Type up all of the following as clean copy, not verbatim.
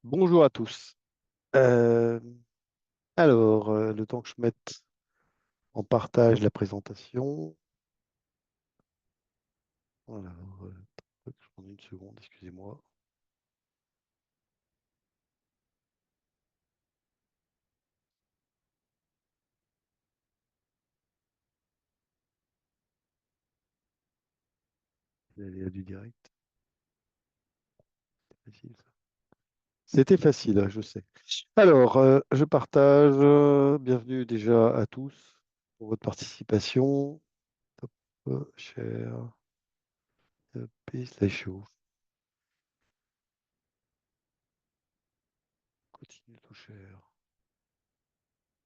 Bonjour à tous. Euh, le temps que je mette en partage la présentation. Alors, je prends une seconde, excusez-moi. Il y a du direct. Facile, ça. C'était facile, hein, je sais. Je partage. Bienvenue déjà à tous pour votre participation. Hop, share, et slideshow. Continue to share.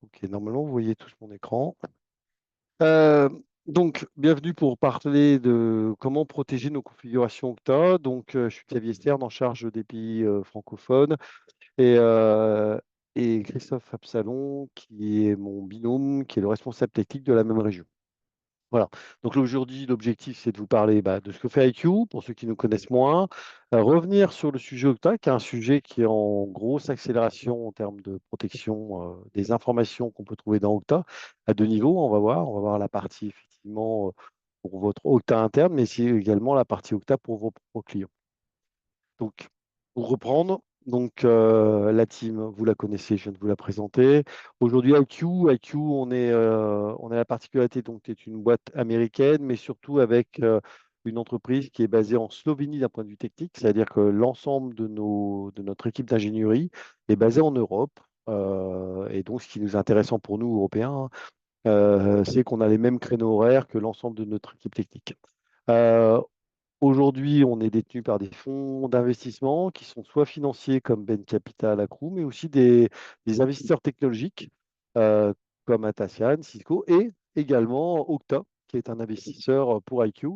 Ok, normalement, vous voyez tous mon écran. Euh, Bienvenue pour parler de comment protéger nos configurations Okta. Je suis Xavier Stern en charge des pays francophones et, euh, et Christophe Absalon, qui est mon binôme, qui est le responsable technique de la même région. Voilà. Donc là, aujourd'hui, l'objectif, c'est de vous parler de ce que fait IQ, pour ceux qui nous connaissent moins, revenir sur le sujet Okta, qui est un sujet qui est en grosse accélération en termes de protection des informations qu'on peut trouver dans Okta, à deux niveaux, on va voir. On va voir la partie, effectivement, pour votre Okta interne, mais c'est également la partie Okta pour vos propres clients. Donc, pour reprendre, la team, vous la connaissez, je viens de vous la présenter. Aujourd'hui, IQ, on a la particularité, donc, c'est une boîte américaine, mais surtout avec une entreprise qui est basée en Slovénie d'un point de vue technique, c'est-à-dire que l'ensemble de notre équipe d'ingénierie est basée en Europe. Et donc, ce qui nous est intéressant pour nous, Européens, c'est qu'on a les mêmes créneaux horaires que l'ensemble de notre équipe technique. Euh, Aujourd'hui, on est détenu par des fonds d'investissement qui sont soit financiers comme Bain Capital, Accru, mais aussi des investisseurs technologiques euh, comme Atlassian, Cisco et également Okta, qui est un investisseur pour IQ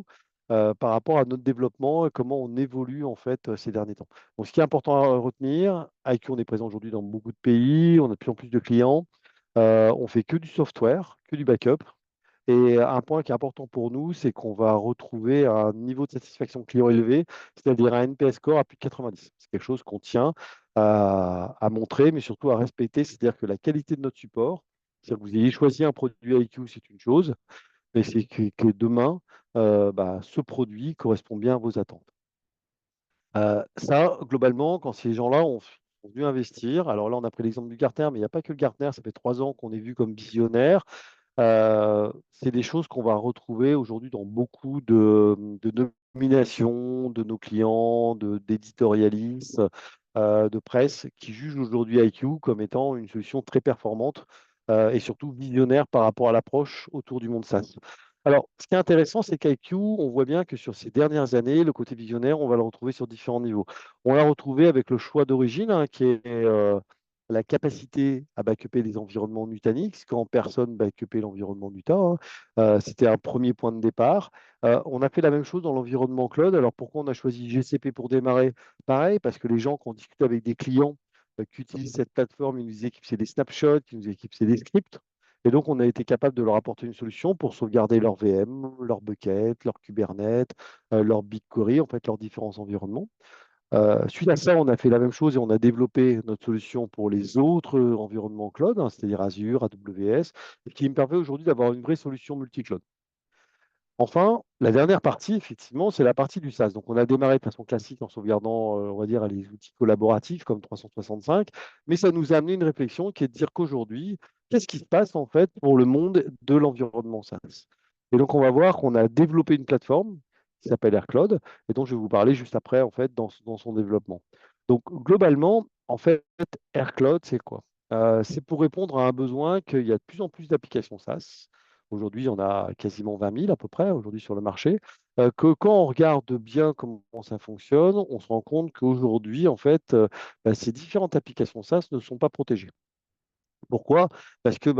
par rapport à notre développement et comment on évolue en fait ces derniers temps. Donc, ce qui est important à retenir, IQ, on est présent aujourd'hui dans beaucoup de pays, on a de plus en plus de clients, on fait que du software, que du backup. Et un point qui est important pour nous, c'est qu'on va retrouver un niveau de satisfaction client élevé, c'est-à-dire un NPS score à plus de 90. C'est quelque chose qu'on tient à montrer, mais surtout à respecter, c'est-à-dire que la qualité de notre support, c'est-à-dire que vous ayez choisi un produit IQ, c'est une chose, mais c'est que demain, ce produit correspond bien à vos attentes. Ça, globalement, quand ces gens-là ont dû investir, alors là, on a pris l'exemple du Gartner, mais il n'y a pas que le Gartner, ça fait 3 ans qu'on est vu comme visionnaire. C'est des choses qu'on va retrouver aujourd'hui dans beaucoup de nominations de nos clients, d'éditorialistes, de presse qui jugent aujourd'hui IQ comme étant une solution très performante et surtout visionnaire par rapport à l'approche autour du monde SaaS. Alors, ce qui est intéressant, c'est qu'IQ, on voit bien que sur ces dernières années, le côté visionnaire, on va le retrouver sur différents niveaux. On l'a retrouvé avec le choix d'origine, hein, qui est la capacité à backuper des environnements Nutanix quand personne backupait l'environnement Nuta, hein. C'était un premier point de départ. On a fait la même chose dans l'environnement cloud. Alors pourquoi on a choisi GCP pour démarrer? Pareil, parce que les gens, quand on discute avec des clients qui utilisent cette plateforme, ils nous disaient qu'ils faisaient des snapshots, qu'ils nous disaient qu'ils faisaient des scripts. Et donc, on a été capable de leur apporter une solution pour sauvegarder leur VM, leur bucket, leur Kubernetes, leur BigQuery, en fait, leurs différents environnements. Suite à ça, on a fait la même chose et on a développé notre solution pour les autres environnements cloud, hein, c'est-à-dire Azure, AWS, et qui me permet aujourd'hui d'avoir une vraie solution multi-cloud. Enfin, la dernière partie, effectivement, c'est la partie du SaaS. Donc, on a démarré de façon classique en sauvegardant, on va dire, les outils collaboratifs comme 365, mais ça nous a amené une réflexion qui est de dire qu'aujourd'hui, qu'est-ce qui se passe en fait pour le monde de l'environnement SaaS? Et donc, on va voir qu'on a développé une plateforme qui s'appelle AirCloud, et dont je vais vous parler juste après, en fait, dans son développement. Donc, globalement, en fait, AirCloud, c'est quoi? C'est pour répondre à un besoin qu'il y a de plus en plus d'applications SaaS. Aujourd'hui, on a quasiment 20 000 à peu près aujourd'hui sur le marché. Que quand on regarde bien comment ça fonctionne, on se rend compte qu'aujourd'hui, en fait, ces différentes applications SaaS ne sont pas protégées. Pourquoi? Parce que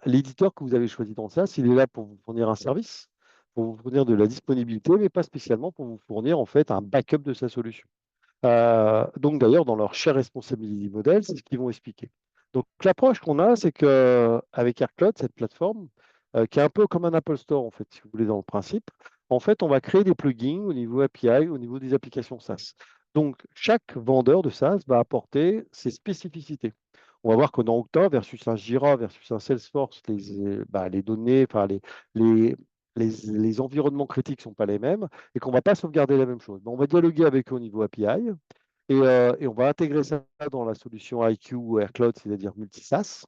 l'éditeur que vous avez choisi dans le SaaS, il est là pour vous fournir un service, pour vous fournir de la disponibilité, mais pas spécialement pour vous fournir en fait un backup de sa solution. Donc d'ailleurs, dans leur share responsibility model, c'est ce qu'ils vont expliquer. Donc l'approche qu'on a, c'est qu'avec AirCloud, cette plateforme, qui est un peu comme un Apple Store, en fait, si vous voulez, dans le principe, en fait, on va créer des plugins au niveau API, au niveau des applications SaaS. Donc, chaque vendeur de SaaS va apporter ses spécificités. On va voir que dans Okta versus un Jira versus un Salesforce, les données, enfin les, les environnements critiques ne sont pas les mêmes et qu'on ne va pas sauvegarder la même chose. Mais on va dialoguer avec eux au niveau API et on va intégrer ça dans la solution IQ ou AirCloud, c'est-à-dire multi-SaaS,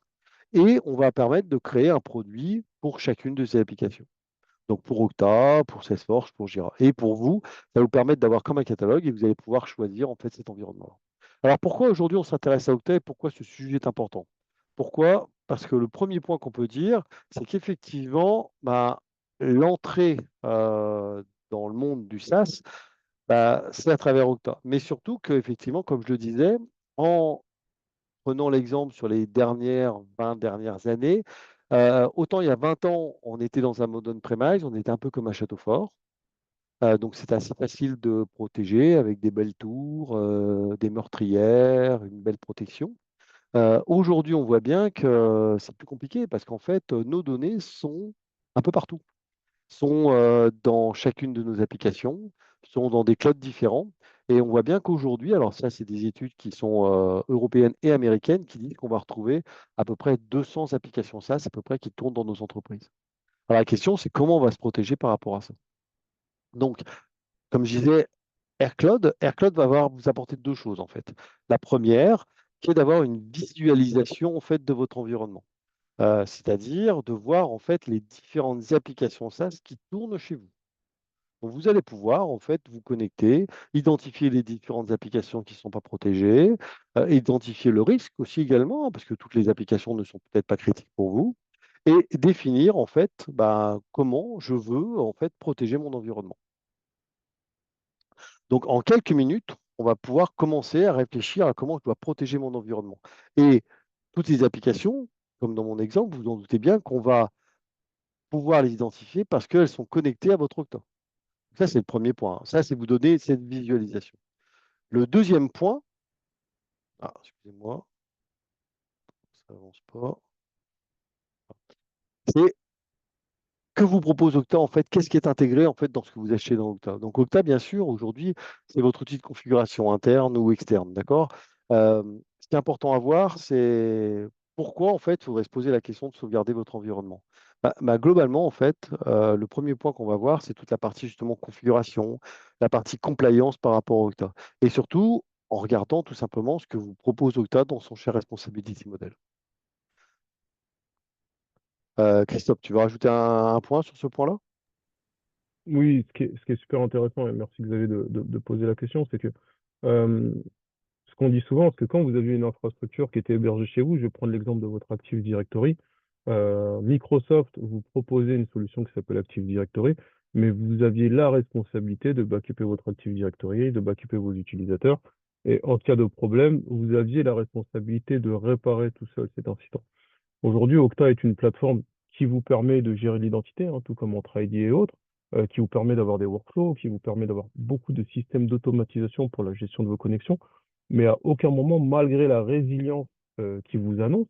et on va permettre de créer un produit pour chacune de ces applications. Donc pour Okta, pour Salesforce, pour Jira. Et pour vous, ça va vous permettre d'avoir comme un catalogue et vous allez pouvoir choisir en fait cet environnement. Alors pourquoi aujourd'hui on s'intéresse à Okta et pourquoi ce sujet est important? Pourquoi? Parce que le premier point qu'on peut dire, c'est qu'effectivement, bah, l'entrée dans le monde du SaaS, bah, c'est à travers Okta. Mais surtout qu'effectivement, comme je le disais, en prenons l'exemple sur les dernières 20 dernières années. Autant il y a 20 ans, on était dans un mode on-premise, on était un peu comme un château fort. Donc c'était assez facile de protéger avec des belles tours, des meurtrières, une belle protection. Aujourd'hui, on voit bien que c'est plus compliqué parce qu'en fait, nos données sont un peu partout, sont dans chacune de nos applications, sont dans des clouds différents. Et on voit bien qu'aujourd'hui, alors ça, c'est des études qui sont européennes et américaines qui disent qu'on va retrouver à peu près 200 applications SaaS à peu près qui tournent dans nos entreprises. Alors la question, c'est comment on va se protéger par rapport à ça. Donc, comme je disais, AirCloud va vous apporter deux choses en fait. La première, qui est d'avoir une visualisation en fait de votre environnement. C'est-à-dire de voir en fait les différentes applications SaaS qui tournent chez vous. Donc, vous allez pouvoir en fait vous connecter, identifier les différentes applications qui ne sont pas protégées, identifier le risque aussi également, hein, parce que toutes les applications ne sont peut-être pas critiques pour vous, et définir en fait comment je veux en fait protéger mon environnement. Donc en quelques minutes, on va pouvoir commencer à réfléchir à comment je dois protéger mon environnement. Et toutes les applications, comme dans mon exemple, vous en doutez bien qu'on va pouvoir les identifier parce qu'elles sont connectées à votre Okta. Ça, c'est le premier point. Ça, c'est vous donner cette visualisation. Le deuxième point, excusez-moi, ça avance pas, c'est que vous propose Okta en fait, qu'est-ce qui est intégré en fait dans ce que vous achetez dans Okta. Donc Okta, bien sûr, aujourd'hui, c'est votre outil de configuration interne ou externe, d'accord? Ce qui est important à voir, c'est pourquoi en fait, il faudrait se poser la question de sauvegarder votre environnement. Globalement, en fait, le premier point qu'on va voir, c'est toute la partie justement configuration, la partie compliance par rapport à Okta. Et surtout, en regardant tout simplement ce que vous propose Okta dans son cher Responsibility Model. Christophe, tu veux rajouter un point sur ce point-là? Oui, ce qui est super intéressant, et merci Xavier de poser la question, c'est que euh, ce qu'on dit souvent, c'est que quand vous aviez une infrastructure qui était hébergée chez vous, je vais prendre l'exemple de votre Active Directory, Microsoft vous proposait une solution qui s'appelle Active Directory, mais vous aviez la responsabilité de backuper votre Active Directory, de backuper vos utilisateurs, et en cas de problème, vous aviez la responsabilité de réparer tout seul cet incident. Aujourd'hui, Okta est une plateforme qui vous permet de gérer l'identité, hein, tout comme Entra ID et autres, qui vous permet d'avoir des workflows, qui vous permet d'avoir beaucoup de systèmes d'automatisation pour la gestion de vos connexions. Mais à aucun moment, malgré la résilience qui vous annonce,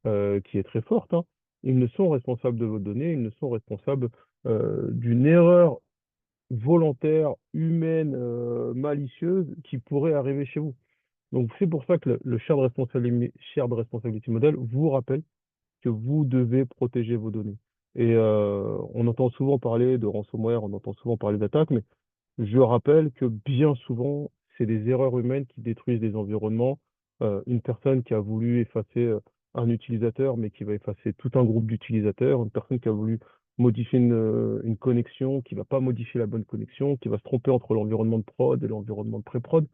qui est très forte, hein, ils ne sont responsables de vos données, ils ne sont responsables d'une erreur volontaire, humaine, malicieuse qui pourrait arriver chez vous. Donc c'est pour ça que le shared responsibility model vous rappelle que vous devez protéger vos données. Et on entend souvent parler de ransomware, on entend souvent parler d'attaques, mais je rappelle que bien souvent, c'est des erreurs humaines qui détruisent des environnements. Une personne qui a voulu effacer un utilisateur, mais qui va effacer tout un groupe d'utilisateurs. Une personne qui a voulu modifier une connexion, qui va pas modifier la bonne connexion, qui va se tromper entre l'environnement de prod et l'environnement de pré-prod.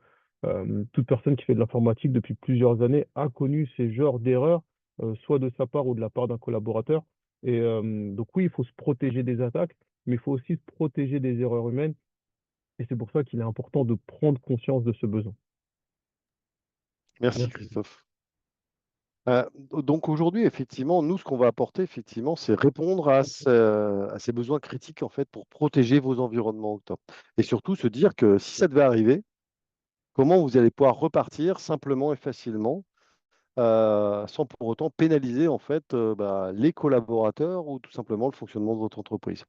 Toute personne qui fait de l'informatique depuis plusieurs années a connu ces genres d'erreurs, soit de sa part ou de la part d'un collaborateur. Et donc oui, il faut se protéger des attaques, mais il faut aussi se protéger des erreurs humaines. Et c'est pour ça qu'il est important de prendre conscience de ce besoin. Merci Merci. Christophe. Donc aujourd'hui, effectivement, nous, ce qu'on va apporter, effectivement, c'est répondre à ces besoins critiques en fait pour protéger vos environnements Okta. Et surtout se dire que si ça devait arriver, comment vous allez pouvoir repartir simplement et facilement, sans pour autant pénaliser en fait les collaborateurs ou tout simplement le fonctionnement de votre entreprise.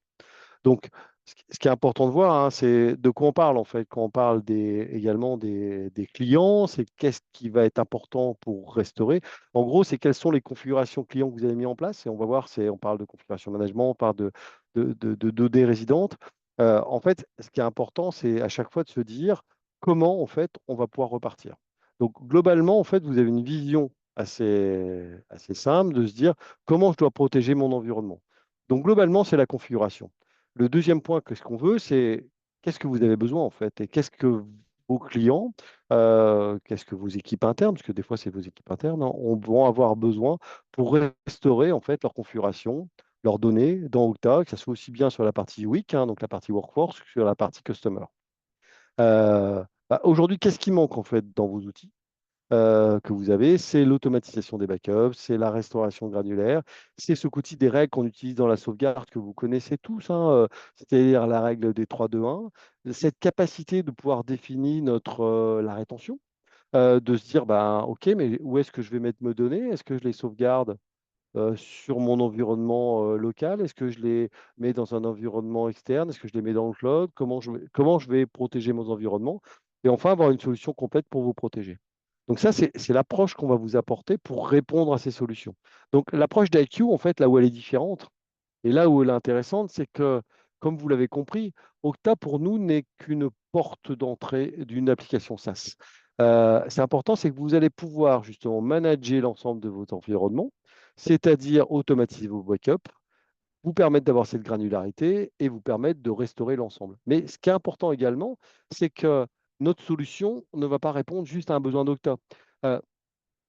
Donc, Ce qui est important de voir, hein, c'est de quoi on parle en fait. Quand on parle également des clients, c'est qu'est-ce qui va être important pour restaurer. En gros, c'est quelles sont les configurations clients que vous avez mis en place. Et on va voir, on parle de configuration management, on parle de 2D résidentes. En fait, ce qui est important, c'est à chaque fois de se dire comment en fait on va pouvoir repartir. Donc globalement, en fait, vous avez une vision assez simple de se dire comment je dois protéger mon environnement. Donc globalement, c'est la configuration. Le deuxième point que ce qu'on veut, c'est qu'est-ce que vous avez besoin en fait et qu'est-ce que vos clients, qu'est-ce que vos équipes internes, parce que des fois c'est vos équipes internes, hein, vont avoir besoin pour restaurer en fait leur configuration, leurs données dans Okta, que ce soit aussi bien sur la partie week, hein, donc la partie workforce, que sur la partie customer. Aujourd'hui, qu'est-ce qui manque en fait dans vos outils? Que vous avez, c'est l'automatisation des backups, c'est la restauration granulaire, c'est ce qu'outil des règles qu'on utilise dans la sauvegarde que vous connaissez tous, hein, c'est-à-dire la règle des 3-2-1, cette capacité de pouvoir définir la rétention, de se dire, ben, OK, mais où est-ce que je vais mettre mes données? Est-ce que je les sauvegarde sur mon environnement local? Est-ce que je les mets dans un environnement externe? Est-ce que je les mets dans le cloud? Comment je vais protéger mon environnement? Et enfin, avoir une solution complète pour vous protéger. Donc ça, c'est l'approche qu'on va vous apporter pour répondre à ces solutions. Donc l'approche d'IQ, en fait, là où elle est différente, et là où elle est intéressante, c'est que, comme vous l'avez compris, Okta, pour nous, n'est qu'une porte d'entrée d'une application SaaS. C'est important, c'est que vous allez pouvoir justement manager l'ensemble de votre environnement, c'est-à-dire automatiser vos backups, vous permettre d'avoir cette granularité et vous permettre de restaurer l'ensemble. Mais ce qui est important également, c'est que notre solution ne va pas répondre juste à un besoin d'Okta. Euh,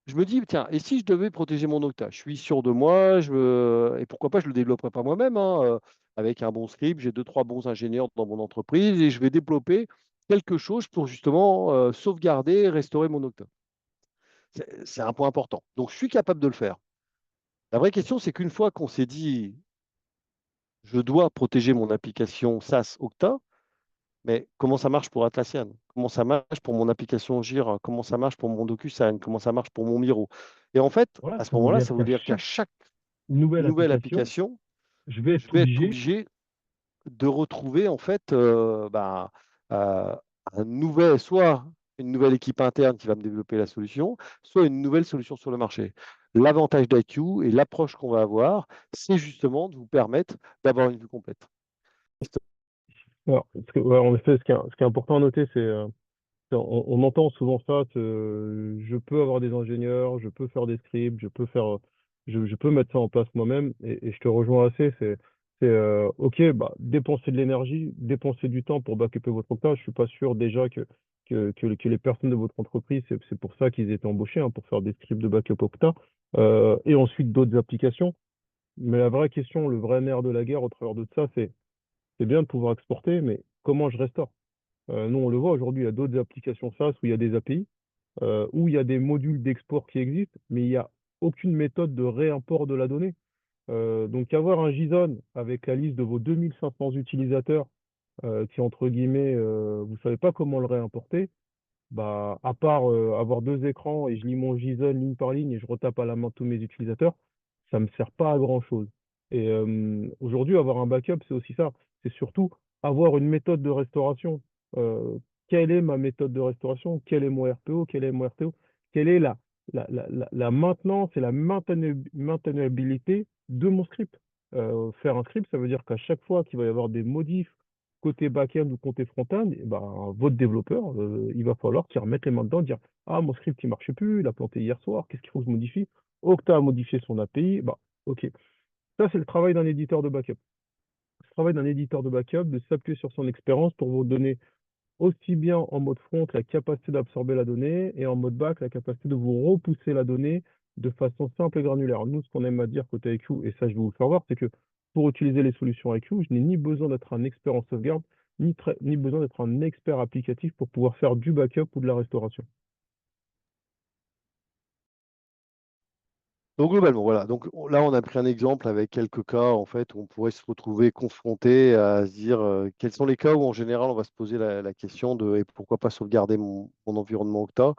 je me dis, tiens, et si je devais protéger mon Okta? Je suis sûr de moi, et pourquoi pas, je ne le développerai pas moi-même, hein, avec un bon script, j'ai deux, trois bons ingénieurs dans mon entreprise et je vais développer quelque chose pour justement sauvegarder et restaurer mon Okta. C'est un point important. Donc, je suis capable de le faire. La vraie question, c'est qu'une fois qu'on s'est dit, je dois protéger mon application SaaS Okta, mais comment ça marche pour Atlassian? Comment ça marche pour mon application Jira? Comment ça marche pour mon DocuSign? Comment ça marche pour mon Miro? Et en fait, Voilà, à ce ça veut moment-là, dire ça veut qu'à dire qu'à chaque chaque nouvelle nouvelle application, application, je vais je être vais être obligé. obligé de retrouver en fait euh, soit une nouvelle équipe interne qui va me développer la solution, soit une nouvelle solution sur le marché. L'avantage d'IQ et l'approche qu'on va avoir, c'est justement de vous permettre d'avoir une vue complète. Alors, ouais, en effet, ce qui est important à noter, c'est on entend souvent ça, je peux avoir des ingénieurs, je peux faire des scripts, je peux mettre ça en place moi-même, et je te rejoins assez, ok, bah, dépenser de l'énergie, dépenser du temps pour backuper votre Okta. Je suis pas sûr déjà que les personnes de votre entreprise, c'est pour ça qu'ils étaient embauchés, hein, pour faire des scripts de backup Okta, et ensuite d'autres applications. Mais la vraie question, le vrai nerf de la guerre au travers de ça, c'est bien de pouvoir exporter, mais comment je restaure? Nous, on le voit aujourd'hui, il y a d'autres applications SaaS où il y a des API, où il y a des modules d'export qui existent, mais il n'y a aucune méthode de réimport de la donnée. Donc, avoir un JSON avec la liste de vos 2500 utilisateurs qui, entre guillemets, vous ne savez pas comment le réimporter, bah, à part avoir deux écrans et je lis mon JSON ligne par ligne et je retape à la main tous mes utilisateurs, ça me sert pas à grand-chose. Et aujourd'hui, avoir un backup, c'est aussi ça. C'est surtout avoir une méthode de restauration. Quelle est ma méthode de restauration? Quel est mon RPO? Quel est mon RTO? Quelle est la maintenance et la maintenabilité de mon script? Faire un script, ça veut dire qu'à chaque fois qu'il va y avoir des modifs côté back-end ou côté front-end, eh ben, votre développeur, il va falloir qu'il remette les mains dedans, dire, ah, mon script, il marche plus, il a planté hier soir, qu'est-ce qu'il faut que je modifie? Okta a modifié son API, bah, ok. Ça, c'est le travail d'un éditeur de backup. Le travail d'un éditeur de backup, de s'appuyer sur son expérience pour vous donner aussi bien en mode front la capacité d'absorber la donnée et en mode back la capacité de vous repousser la donnée de façon simple et granulaire. Nous, ce qu'on aime à dire côté IQ, et ça je vais vous le faire voir, c'est que pour utiliser les solutions IQ, je n'ai ni besoin d'être un expert en sauvegarde, ni besoin d'être un expert applicatif pour pouvoir faire du backup ou de la restauration. Donc globalement, voilà. Donc là, on a pris un exemple avec quelques cas en fait où on pourrait se retrouver confronté à se dire quels sont les cas où en général on va se poser la question de et pourquoi pas sauvegarder mon environnement Okta.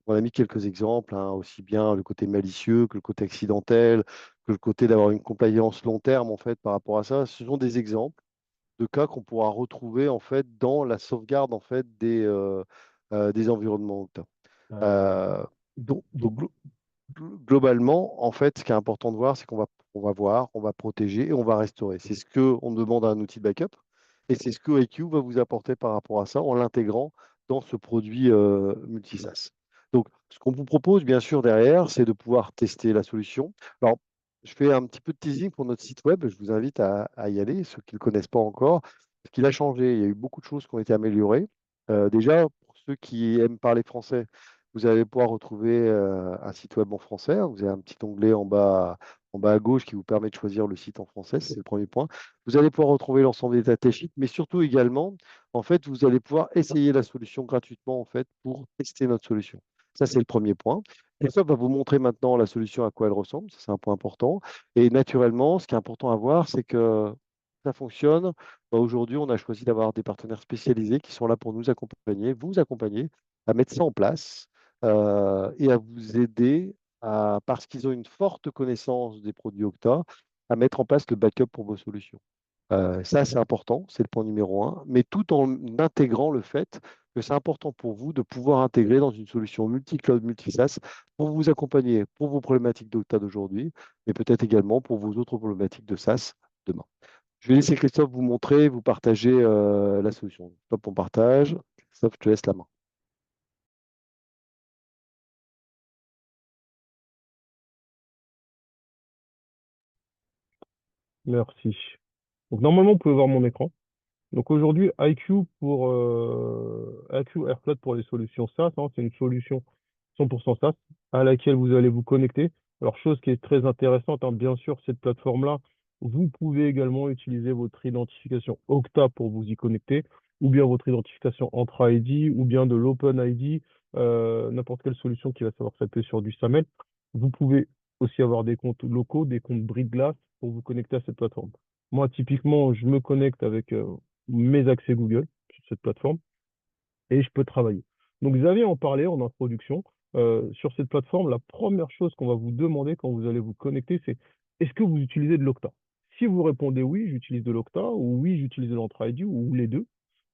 On a mis quelques exemples, hein, aussi bien le côté malicieux que le côté accidentel, que le côté d'avoir une compliance long terme en fait par rapport à ça. Ce sont des exemples. de cas qu'on pourra retrouver en fait dans la sauvegarde en fait des environnements Okta. Euh, Globalement, en fait, ce qui est important de voir, c'est on va voir, on va protéger et on va restaurer. C'est ce que on demande à un outil de backup et c'est ce que IQ va vous apporter par rapport à ça en l'intégrant dans ce produit multisas. Donc, ce qu'on vous propose, bien sûr, derrière, c'est de pouvoir tester la solution. Alors, je fais un petit peu de teasing pour notre site web. Je vous invite à y aller, ceux qui ne le connaissent pas encore, parce qu'il a changé. Il y a eu beaucoup de choses qui ont été améliorées. Déjà, pour ceux qui aiment parler français, vous allez pouvoir retrouver un site web en français, hein. Vous avez un petit onglet en bas à gauche qui vous permet de choisir le site en français, c'est le premier point. Vous allez pouvoir retrouver l'ensemble des datasheets, mais surtout également, en fait, vous allez pouvoir essayer la solution gratuitement en fait, pour tester notre solution. Ça, c'est le premier point. Et ça va vous montrer maintenant la solution à quoi elle ressemble. Ça, c'est un point important. Et naturellement, ce qui est important à voir, c'est que ça fonctionne. Aujourd'hui, on a choisi d'avoir des partenaires spécialisés qui sont là pour nous accompagner, vous accompagner à mettre ça en place et à vous aider parce qu'ils ont une forte connaissance des produits Okta, à mettre en place le backup pour vos solutions. Ça, c'est important, c'est le point numéro un, mais tout en intégrant le fait que c'est important pour vous de pouvoir intégrer dans une solution multi-cloud, multi-SaaS pour vous accompagner pour vos problématiques d'Okta d'aujourd'hui, mais peut-être également pour vos autres problématiques de SaaS demain. Je vais laisser Christophe vous montrer, vous partager la solution. Top, on partage. Christophe, je te laisse la main. Merci. Donc normalement, vous pouvez voir mon écran. Donc aujourd'hui, IQ AirCloud pour les solutions SaaS, hein, c'est une solution 100% SaaS à laquelle vous allez vous connecter. Alors, chose qui est très intéressante, hein, bien sûr, cette plateforme-là, vous pouvez également utiliser votre identification Okta pour vous y connecter, ou bien votre identification Entra ID, ou bien de l'OpenID, n'importe quelle solution qui va savoir s'appuyer sur du SAML. Vous pouvez aussi avoir des comptes locaux, des comptes bris de glace pour vous connecter à cette plateforme. Moi, typiquement, je me connecte avec mes accès Google sur cette plateforme et je peux travailler. Donc, Xavier en parlait en introduction. Sur cette plateforme, la première chose qu'on va vous demander quand vous allez vous connecter, c'est est-ce que vous utilisez de l'Okta? Si vous répondez oui, j'utilise de l'Okta, ou oui, j'utilise de l'Entra ID, ou les deux,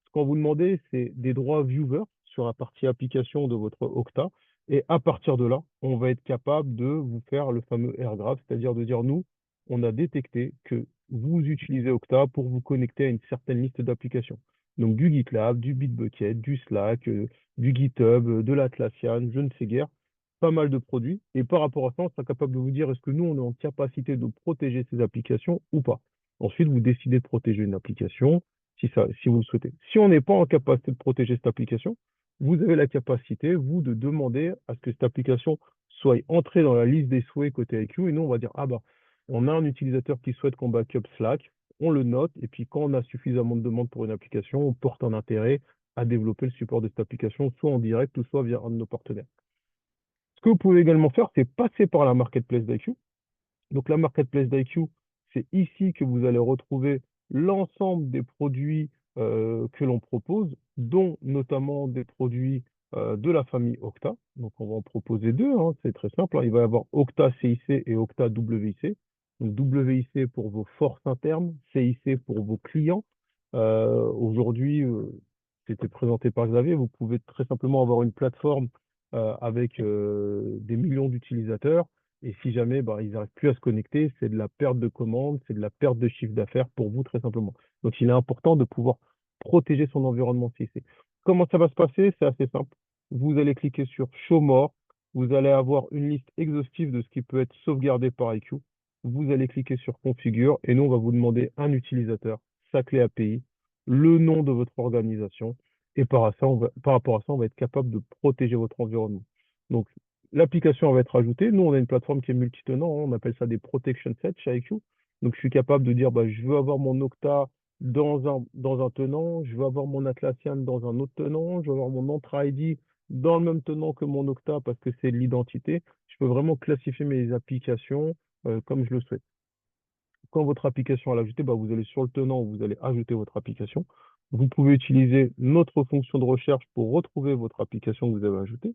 ce qu'on vous demandez, c'est des droits viewer sur la partie application de votre Okta. Et à partir de là, on va être capable de vous faire le fameux airgrab, c'est-à-dire de dire, nous, on a détecté que vous utilisez Okta pour vous connecter à une certaine liste d'applications. Donc du GitLab, du Bitbucket, du Slack, du GitHub, de l'Atlassian, je ne sais guère, pas mal de produits. Et par rapport à ça, on sera capable de vous dire est-ce que nous, on est en capacité de protéger ces applications ou pas. Ensuite, vous décidez de protéger une application si vous le souhaitez. Si on n'est pas en capacité de protéger cette application, vous avez la capacité, vous, de demander à ce que cette application soit entrée dans la liste des souhaits côté IQ. Et nous, on va dire, ah bah, on a un utilisateur qui souhaite qu'on backup Slack, on le note, et puis quand on a suffisamment de demandes pour une application, on porte un intérêt à développer le support de cette application, soit en direct ou soit via un de nos partenaires. Ce que vous pouvez également faire, c'est passer par la marketplace d'IQ. Donc la marketplace d'IQ, c'est ici que vous allez retrouver l'ensemble des produits que l'on propose, dont notamment des produits de la famille Okta. Donc on va en proposer deux, hein, c'est très simple, hein. Il va y avoir Okta CIC et Okta WIC. Donc WIC pour vos forces internes, CIC pour vos clients. Aujourd'hui, c'était présenté par Xavier, vous pouvez très simplement avoir une plateforme avec des millions d'utilisateurs et si jamais bah, ils n'arrivent plus à se connecter, c'est de la perte de commandes, c'est de la perte de chiffre d'affaires pour vous, très simplement. Donc, il est important de pouvoir protéger son environnement CIC. Comment ça va se passer? C'est assez simple. Vous allez cliquer sur Show More. Vous allez avoir une liste exhaustive de ce qui peut être sauvegardé par IQ. Vous allez cliquer sur Configure et nous, on va vous demander un utilisateur, sa clé API, le nom de votre organisation. Et par rapport à ça, on va être capable de protéger votre environnement. Donc, l'application va être ajoutée. Nous, on a une plateforme qui est multitenant, hein. On appelle ça des protection sets chez IQ. Donc, je suis capable de dire, bah, je veux avoir mon Okta dans un tenant, je veux avoir mon Atlassian dans un autre tenant, je veux avoir mon Entra ID dans le même tenant que mon Okta parce que c'est l'identité. Je peux vraiment classifier mes applications comme je le souhaite. Quand votre application est ajoutée, bah, vous allez sur le tenant, vous allez ajouter votre application. Vous pouvez utiliser notre fonction de recherche pour retrouver votre application que vous avez ajoutée.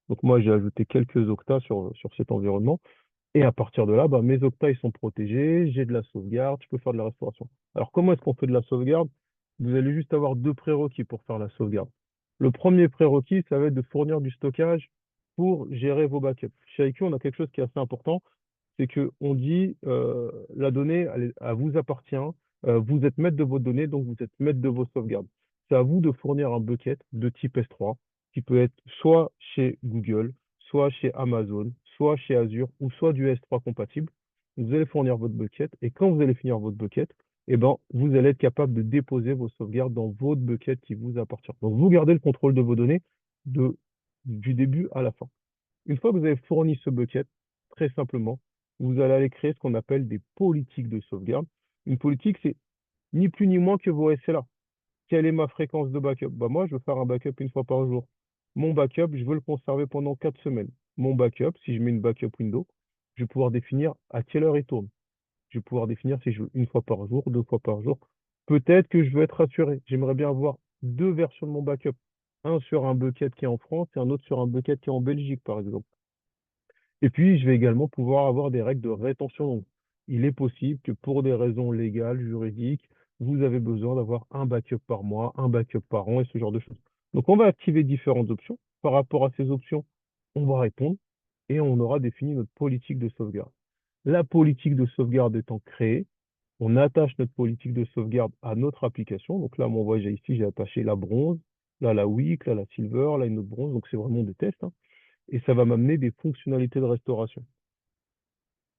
Donc moi, j'ai ajouté quelques octas sur cet environnement. Et à partir de là, bah, mes octas, ils sont protégés, j'ai de la sauvegarde, je peux faire de la restauration. Alors comment est-ce qu'on fait de la sauvegarde? vous allez juste avoir deux prérequis pour faire la sauvegarde. Le premier prérequis, ça va être de fournir du stockage pour gérer vos backups. Chez IQ, on a quelque chose qui est assez important, c'est que on dit la donnée, elle vous appartient, vous êtes maître de vos données, donc vous êtes maître de vos sauvegardes. C'est à vous de fournir un bucket de type S3, qui peut être soit chez Google, soit chez Amazon, soit chez Azure, ou soit du S3 compatible. Vous allez fournir votre bucket, et quand vous allez finir votre bucket, eh ben, vous allez être capable de déposer vos sauvegardes dans votre bucket qui vous appartient. Donc, vous gardez le contrôle de vos données de, du début à la fin. Une fois que vous avez fourni ce bucket, très simplement, vous allez aller créer ce qu'on appelle des politiques de sauvegarde. Une politique, c'est ni plus ni moins que vos SLA. Quelle est ma fréquence de backup? Bah moi, je veux faire un backup une fois par jour. Mon backup, je veux le conserver pendant 4 semaines. Mon backup, si je mets une backup window, je vais pouvoir définir à quelle heure il tourne. Je vais pouvoir définir si je veux une fois par jour, deux fois par jour. Peut-être que je veux être rassuré. J'aimerais bien avoir deux versions de mon backup. Un sur un bucket qui est en France et un autre sur un bucket qui est en Belgique, par exemple. Et puis, je vais également pouvoir avoir des règles de rétention. Donc, il est possible que pour des raisons légales, juridiques, vous avez besoin d'avoir un backup par mois, un backup par an et ce genre de choses. Donc, on va activer différentes options. Par rapport à ces options, on va répondre et on aura défini notre politique de sauvegarde. La politique de sauvegarde étant créée, on attache notre politique de sauvegarde à notre application. Donc là, mon voyage ici, j'ai attaché la bronze, là la week, là la silver, là une autre bronze. Donc c'est vraiment des tests, hein, et ça va m'amener des fonctionnalités de restauration.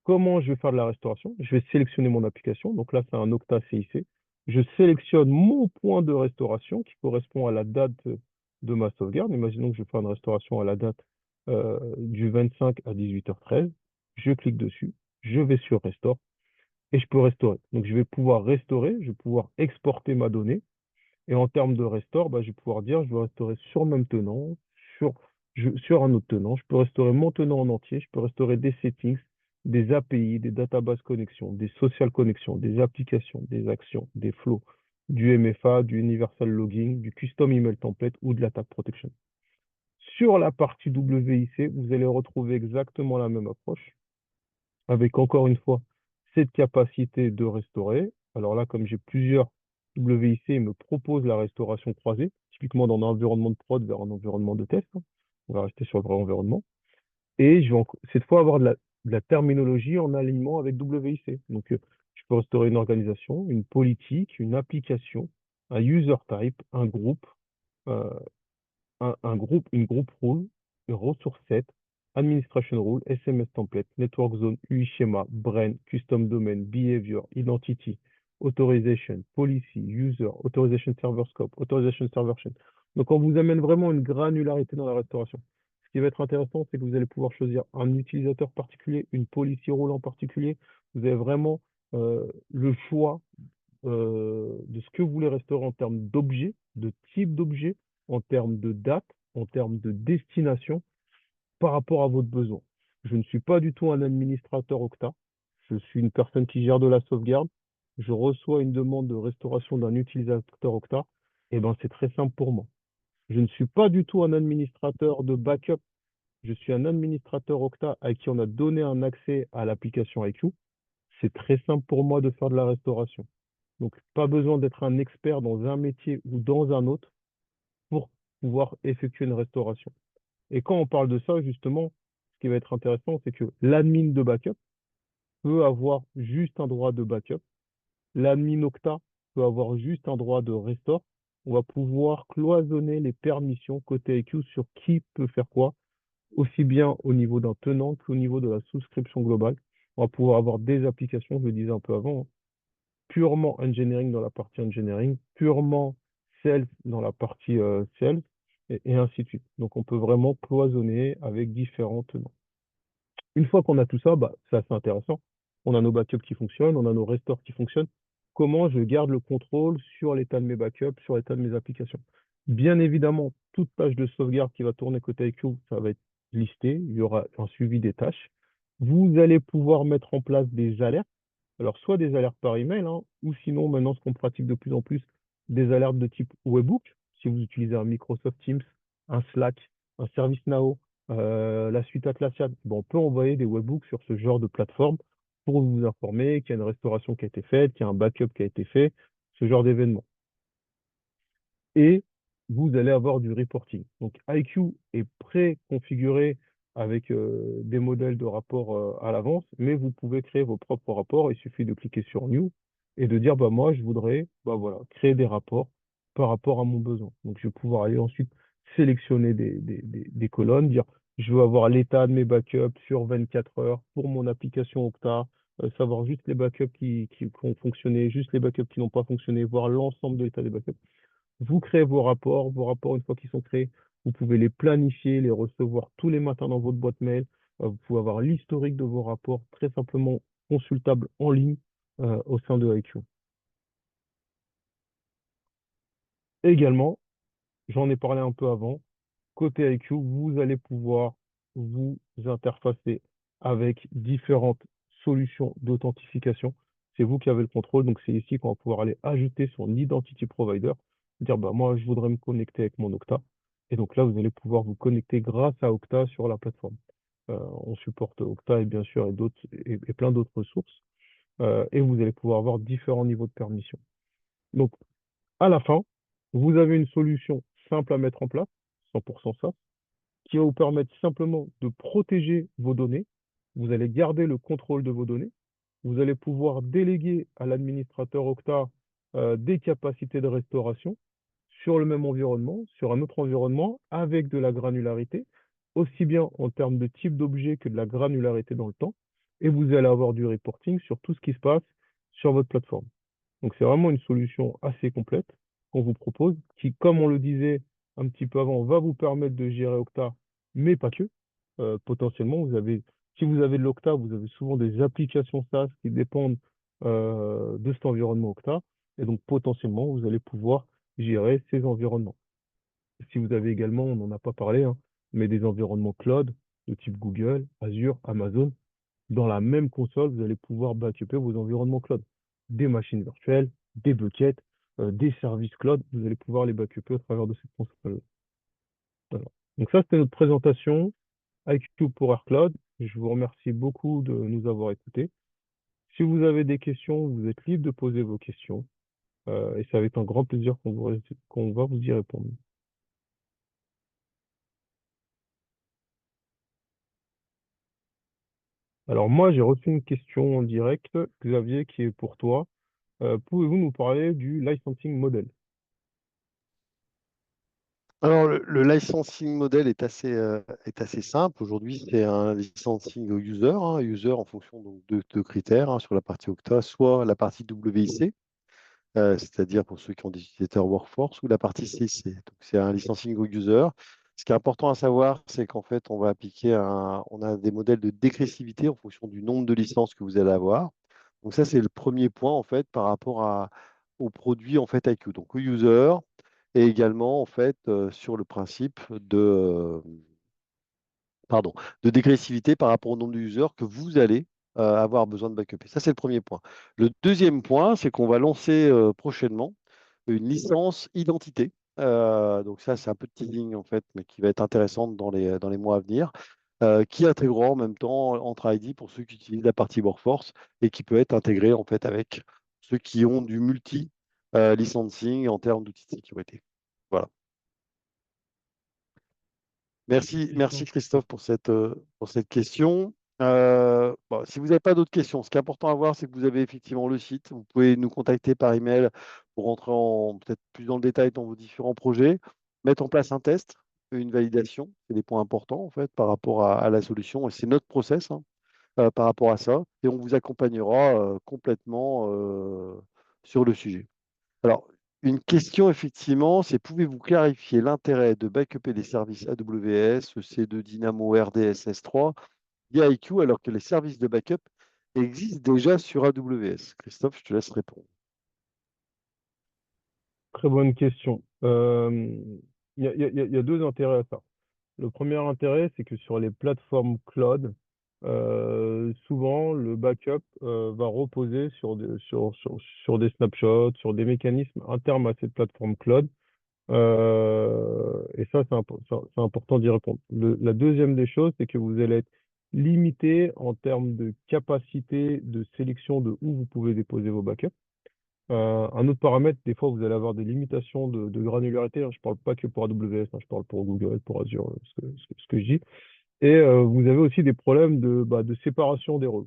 Comment je vais faire de la restauration? Je vais sélectionner mon application. Donc là, c'est un Okta CIC. Je sélectionne mon point de restauration qui correspond à la date de ma sauvegarde. Imaginons que je fais une restauration à la date du 25 à 18h13. Je clique dessus. Je vais sur Restore et je peux restaurer. Donc, je vais pouvoir restaurer. Je vais pouvoir exporter ma donnée. Et en termes de restore, bah, je vais pouvoir dire, je veux restaurer sur le même tenant, sur, sur un autre tenant. Je peux restaurer mon tenant en entier. Je peux restaurer des settings, des API, des database connexions, des social connexions, des applications, des actions, des flows, du MFA, du universal logging, du custom email template ou de l'attack protection. Sur la partie WIC, vous allez retrouver exactement la même approche avec encore une fois cette capacité de restaurer. Alors là, comme j'ai plusieurs WIC, il me propose la restauration croisée, typiquement dans un environnement de prod vers un environnement de test, hein. On va rester sur le vrai environnement. Et je vais cette fois avoir de la terminologie en alignement avec WIC. Donc, je peux restaurer une organisation, une politique, une application, un user type, un groupe, euh, un groupe, une group rule, une ressource set, administration rule, SMS template, network zone, UI schema, brain, custom domain, behavior, identity, authorization, policy, user, authorization server scope, authorization server chain. Donc, on vous amène vraiment une granularité dans la restauration. Ce qui va être intéressant, c'est que vous allez pouvoir choisir un utilisateur particulier, une policy rule en particulier. Vous avez vraiment le choix de ce que vous voulez restaurer en termes d'objets, de type d'objet, en termes de date, en termes de destination, par rapport à votre besoin. Je ne suis pas du tout un administrateur Okta. Je suis une personne qui gère de la sauvegarde. Je reçois une demande de restauration d'un utilisateur Okta. Et ben, c'est très simple pour moi. Je ne suis pas du tout un administrateur de backup. Je suis un administrateur Okta à qui on a donné un accès à l'application IQ. C'est très simple pour moi de faire de la restauration. Donc, pas besoin d'être un expert dans un métier ou dans un autre pour pouvoir effectuer une restauration. Et quand on parle de ça, justement, ce qui va être intéressant, c'est que l'admin de backup peut avoir juste un droit de backup. L'admin Okta peut avoir juste un droit de restore. On va pouvoir cloisonner les permissions côté IQ sur qui peut faire quoi, aussi bien au niveau d'un tenant qu'au niveau de la souscription globale. On va pouvoir avoir des applications, je le disais un peu avant, hein, purement engineering dans la partie engineering, purement sales dans la partie sales, et ainsi de suite. Donc, on peut vraiment cloisonner avec différents tenants. Une fois qu'on a tout ça, bah, c'est assez intéressant. On a nos backups qui fonctionnent, on a nos restores qui fonctionnent. Comment je garde le contrôle sur l'état de mes backups, sur l'état de mes applications? Bien évidemment, toute page de sauvegarde qui va tourner côté IQ, ça va être listé. Il y aura un suivi des tâches. Vous allez pouvoir mettre en place des alertes. Alors, soit des alertes par email, hein, ou sinon, maintenant, ce qu'on pratique de plus en plus, des alertes de type webhook. Si vous utilisez un Microsoft Teams, un Slack, un ServiceNow, la suite Atlassian, bon, on peut envoyer des webhooks sur ce genre de plateforme pour vous informer qu'il y a une restauration qui a été faite, qu'il y a un backup qui a été fait, ce genre d'événement. et vous allez avoir du reporting. Donc IQ est pré-configuré avec des modèles de rapports à l'avance, mais vous pouvez créer vos propres rapports. Il suffit de cliquer sur New et de dire, bah, moi, je voudrais bah, voilà, créer des rapports par rapport à mon besoin. Donc je vais pouvoir aller ensuite sélectionner des colonnes, dire, je veux avoir l'état de mes backups sur 24 heures pour mon application Okta, savoir juste les backups qui ont fonctionné, juste les backups qui n'ont pas fonctionné, voir l'ensemble de l'état des backups. Vous créez vos rapports, une fois qu'ils sont créés, vous pouvez les planifier, les recevoir tous les matins dans votre boîte mail. Vous pouvez avoir l'historique de vos rapports très simplement consultable en ligne au sein de IQ. Également, j'en ai parlé un peu avant, côté IQ, vous allez pouvoir vous interfacer avec différentes solutions d'authentification. C'est vous qui avez le contrôle, donc c'est ici qu'on va pouvoir aller ajouter son identity provider, dire bah moi je voudrais me connecter avec mon Okta. Et donc là, vous allez pouvoir vous connecter grâce à Okta sur la plateforme. On supporte Okta et bien sûr et plein d'autres ressources. Et vous allez pouvoir avoir différents niveaux de permission. Donc à la fin, vous avez une solution simple à mettre en place, 100% ça, qui va vous permettre simplement de protéger vos données. Vous allez garder le contrôle de vos données. Vous allez pouvoir déléguer à l'administrateur Okta des capacités de restauration sur le même environnement, sur un autre environnement, avec de la granularité, aussi bien en termes de type d'objet que de la granularité dans le temps. Et vous allez avoir du reporting sur tout ce qui se passe sur votre plateforme. Donc c'est vraiment une solution assez complète qu'on vous propose, qui, comme on le disait un petit peu avant, va vous permettre de gérer Okta, mais pas que. Potentiellement, si vous avez de l'Okta, vous avez souvent des applications SaaS qui dépendent de cet environnement Okta, et donc potentiellement, vous allez pouvoir gérer ces environnements. Si vous avez également, on n'en a pas parlé, hein, mais des environnements cloud de type Google, Azure, Amazon, dans la même console, vous allez pouvoir backuper vos environnements cloud. Des machines virtuelles, des buckets, des services cloud, vous allez pouvoir les backuper au travers de cette console. Voilà. Donc ça, c'était notre présentation IQ pour AirCloud. Je vous remercie beaucoup de nous avoir écoutés. Si vous avez des questions, vous êtes libre de poser vos questions. Et c'est avec un grand plaisir qu'on va vous y répondre. Alors moi, j'ai reçu une question en direct, Xavier, qui est pour toi. Pouvez-vous nous parler du licensing model? Alors, le licensing model est assez simple. Aujourd'hui, c'est un licensing au user, hein, user en fonction donc, de deux critères hein, sur la partie Okta, soit la partie WIC, c'est-à-dire pour ceux qui ont des utilisateurs workforce, ou la partie CIC. Donc, c'est un licensing au user. Ce qui est important à savoir, c'est qu'en fait, on a des modèles de dégressivité en fonction du nombre de licences que vous allez avoir. Donc, ça, c'est le premier point en fait par rapport au produit en fait IQ, donc au user, et également en fait sur le principe pardon, de dégressivité par rapport au nombre d'users que vous allez avoir besoin de backuper. Ça, c'est le premier point. Le deuxième point, c'est qu'on va lancer prochainement une licence identité. Donc ça, c'est un peu de teasing en fait, mais qui va être intéressante dans les mois à venir, qui intégrera en même temps entre ID pour ceux qui utilisent la partie Workforce et qui peut être intégré en fait avec ceux qui ont du multi-licensing en termes d'outils de sécurité. Voilà. Merci Question. Christophe pour cette question. Bon, si vous n'avez pas d'autres questions, ce qui est important à voir, c'est que vous avez effectivement le site. Vous pouvez nous contacter par email pour rentrer en peut-être plus dans le détail dans vos différents projets, mettre en place un test, une validation. C'est des points importants en fait par rapport à la solution. Et c'est notre process hein, par rapport à ça. Et on vous accompagnera complètement sur le sujet. Alors, une question, effectivement, c'est pouvez-vous clarifier l'intérêt de backuper des services AWS, EC2 Dynamo RDS S3 via IQ alors que les services de backup existent déjà sur AWS? Christophe, je te laisse répondre. Très bonne question. Il y a deux intérêts à ça. Le premier intérêt, c'est que sur les plateformes cloud, souvent le backup va reposer sur des snapshots, sur des mécanismes internes à cette plateforme cloud. Et ça, c'est important d'y répondre. La deuxième des choses, c'est que vous allez être limité en termes de capacité de sélection de où vous pouvez déposer vos backups. Un autre paramètre, des fois, vous allez avoir des limitations de granularité, hein. Je parle pas que pour AWS, hein, je parle pour Google, pour Azure, ce que je dis. Et vous avez aussi des problèmes de séparation des rôles.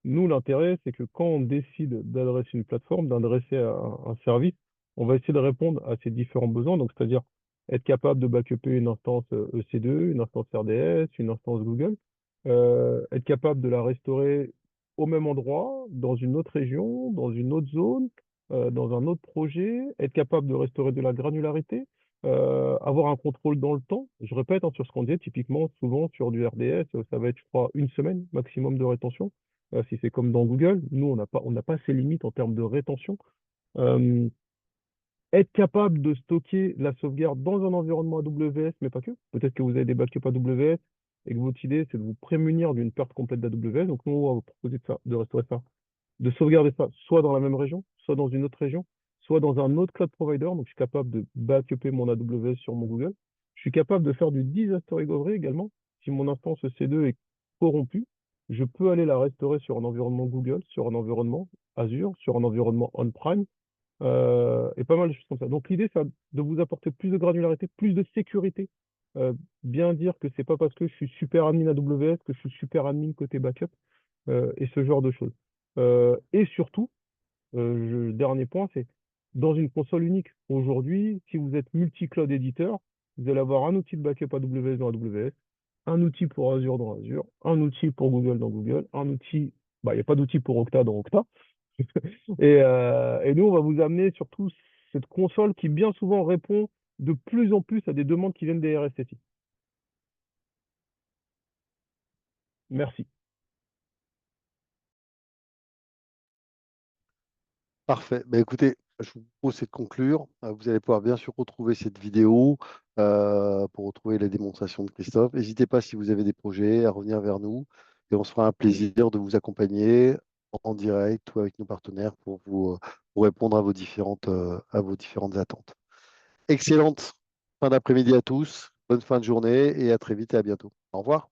Nous, l'intérêt, c'est que quand on décide d'adresser une plateforme, d'adresser un service, on va essayer de répondre à ces différents besoins. Donc, c'est-à-dire être capable de backuper une instance EC2, une instance RDS, une instance Google, être capable de la restaurer au même endroit, dans une autre région, dans une autre zone, dans un autre projet, être capable de restaurer de la granularité, avoir un contrôle dans le temps. Je répète, hein, sur ce qu'on dit, typiquement, souvent sur du RDS, ça va être, je crois, une semaine maximum de rétention. Si c'est comme dans Google, nous, on n'a pas ces limites en termes de rétention. Euh, Être capable de stocker la sauvegarde dans un environnement AWS, mais pas que. Peut-être que vous avez des backups AWS et que votre idée, c'est de vous prémunir d'une perte complète d'AWS. Donc, nous, on va vous proposer de restaurer ça, de sauvegarder ça soit dans la même région, soit dans une autre région, soit dans un autre cloud provider. Donc, je suis capable de backuper mon AWS sur mon Google. Je suis capable de faire du disaster recovery également. Si mon instance EC2 est corrompue, je peux aller la restaurer sur un environnement Google, sur un environnement Azure, sur un environnement on-prem, et pas mal de choses comme ça. Donc, l'idée, c'est de vous apporter plus de granularité, plus de sécurité. Bien dire que c'est pas parce que je suis super admin AWS que je suis super admin côté backup, et ce genre de choses. Et surtout, dernier point, c'est dans une console unique. Aujourd'hui, si vous êtes multi-cloud éditeur, vous allez avoir un outil de backup AWS dans AWS, un outil pour Azure dans Azure, un outil pour Google dans Google, un outil, bah, il n'y a pas d'outil pour Okta dans Okta. Et nous, on va vous amener surtout cette console qui bien souvent répond de plus en plus à des demandes qui viennent des RSSI. Merci. Parfait. Ben, écoutez, je vous propose c'est de conclure. Vous allez pouvoir bien sûr retrouver cette vidéo pour retrouver les démonstrations de Christophe. N'hésitez pas si vous avez des projets à revenir vers nous et on se fera un plaisir de vous accompagner en direct ou avec nos partenaires pour répondre à vos différentes attentes. Excellente fin d'après-midi à tous, bonne fin de journée et à très vite et à bientôt. Au revoir.